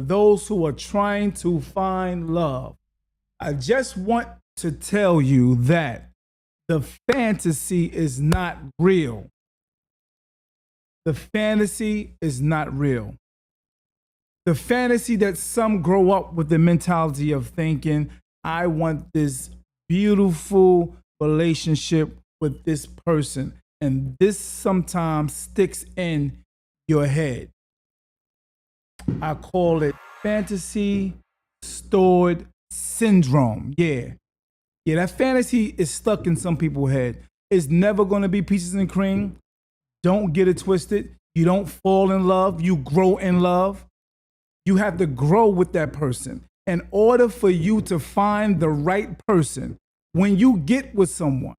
for those who are trying to find love, I just want to tell you that the fantasy is not real. The fantasy is not real. The fantasy that some grow up with the mentality of thinking, I want this beautiful relationship with this person. And this sometimes sticks in your head. I call it fantasy stored syndrome. Yeah. Yeah, that fantasy is stuck in some people's head. It's never going to be peaches and cream. Don't get it twisted. You don't fall in love. You grow in love. You have to grow with that person. In order for you to find the right person, when you get with someone,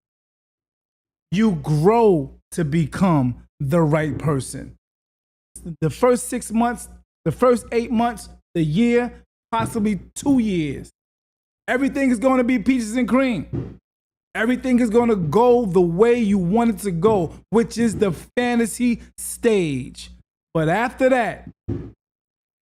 you grow to become the right person. The first 6 months, the first 8 months, the year, possibly 2 years, everything is going to be peaches and cream. Everything is going to go the way you want it to go, which is the fantasy stage. But after that,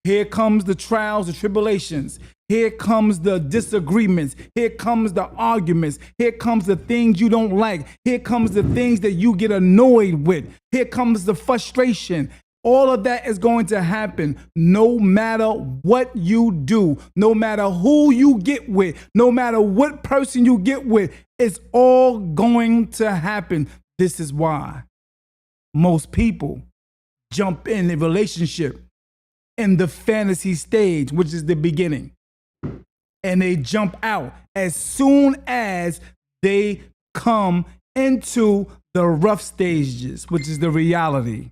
here comes the trials, the tribulations. Here comes the disagreements. Here comes the arguments. Here comes the things you don't like. Here comes the things that you get annoyed with. Here comes the frustration. All of that is going to happen no matter what you do, no matter who you get with, no matter what person you get with. It's all going to happen. This is why most people jump in a relationship in the fantasy stage, which is the beginning. And they jump out as soon as they come into the rough stages, which is the reality.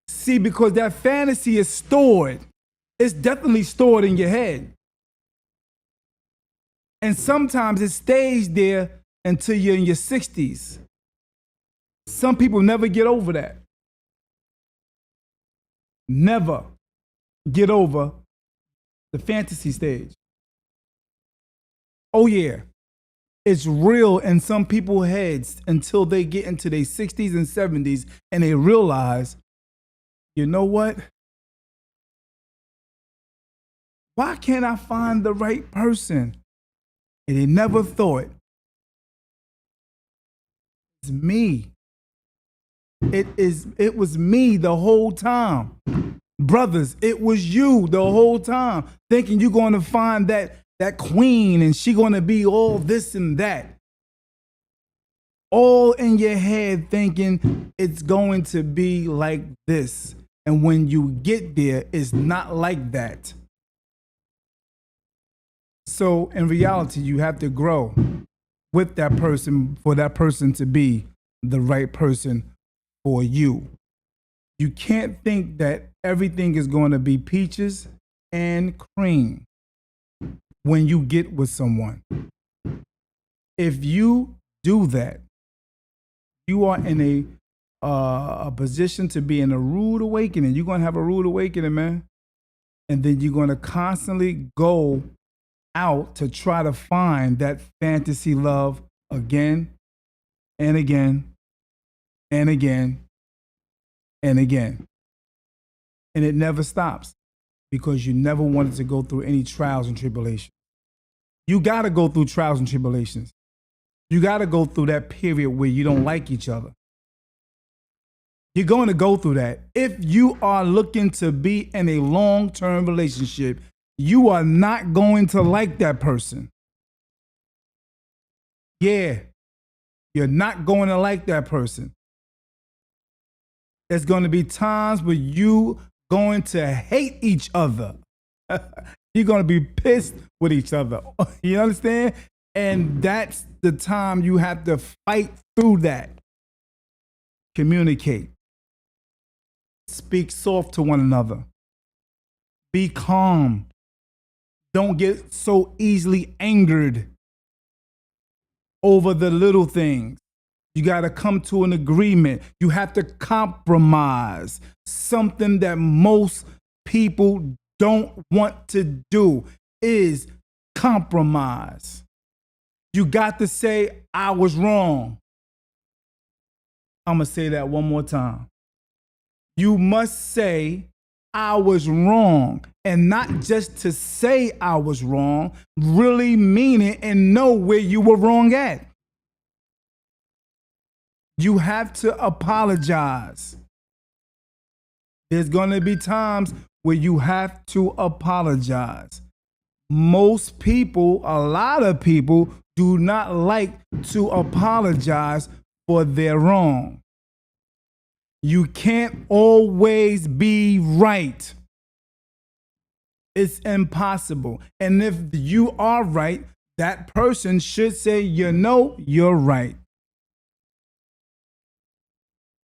See, because that fantasy is stored. It's definitely stored in your head. And sometimes it stays there until you're in your 60s. Some people never get over that. Never get over the fantasy stage. Oh yeah, it's real in some people's heads until they get into their 60s and 70s and they realize, you know what? Why can't I find the right person? And they never thought, it's me. It was me the whole time. Brothers, it was you the whole time, thinking you're going to find that queen and she going to be all this and that. All in your head thinking it's going to be like this. And when you get there, it's not like that. So in reality, you have to grow with that person for that person to be the right person for you. You can't think that everything is going to be peaches and cream when you get with someone. If you do that, you are in a position to be in a rude awakening. You're going to have a rude awakening, man. And then you're going to constantly go out to try to find that fantasy love again and again and again and again. And it never stops because you never wanted to go through any trials and tribulations. You got to go through trials and tribulations. You got to go through that period where you don't like each other. You're going to go through that. If you are looking to be in a long-term relationship, you are not going to like that person. Yeah, you're not going to like that person. There's going to be times where you going to hate each other. You're going to be pissed with each other. You understand? And that's the time you have to fight through that. Communicate. Speak soft to one another. Be calm. Don't get so easily angered over the little things. You got to come to an agreement. You have to compromise. Something that most people don't want to do is compromise. You got to say, I was wrong. I'm going to say that one more time. You must say, I was wrong, and not just to say I was wrong, really mean it and know where you were wrong at. You have to apologize. There's going to be times where you have to apologize. Most people, a lot of people, do not like to apologize for their wrong. You can't always be right. It's impossible. And if you are right, that person should say, you know, you're right.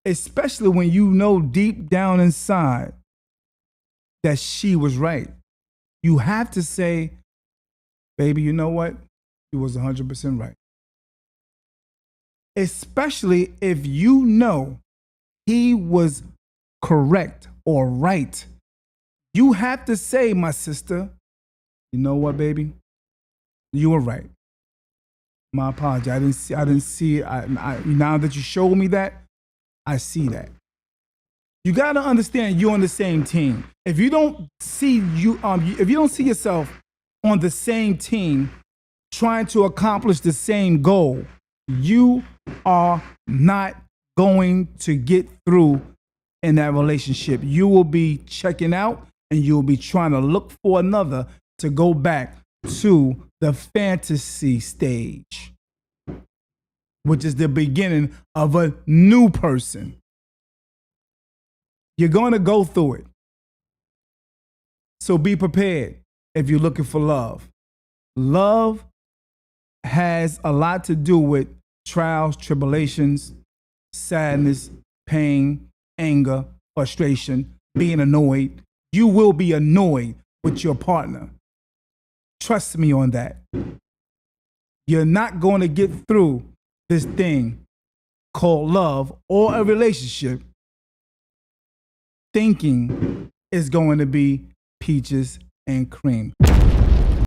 Especially when you know deep down inside that she was right. You have to say, baby, you know what? She was 100% right. Especially if you know he was correct or right. You have to say, my sister, you know what, baby? You were right. My apology. I didn't see it. Now that you showed me that, I see that. You got to understand you're on the same team. If you don't see if you don't see yourself on the same team trying to accomplish the same goal, you are not going to get through in that relationship. You will be checking out and you'll be trying to look for another to go back to the fantasy stage, which is the beginning of a new person. You're going to go through it. So be prepared if you're looking for love. Love has a lot to do with trials, tribulations, sadness, pain, anger, frustration, being annoyed. You will be annoyed with your partner. Trust me on that. You're not going to get through this thing called love or a relationship thinking it's going to be peaches and cream.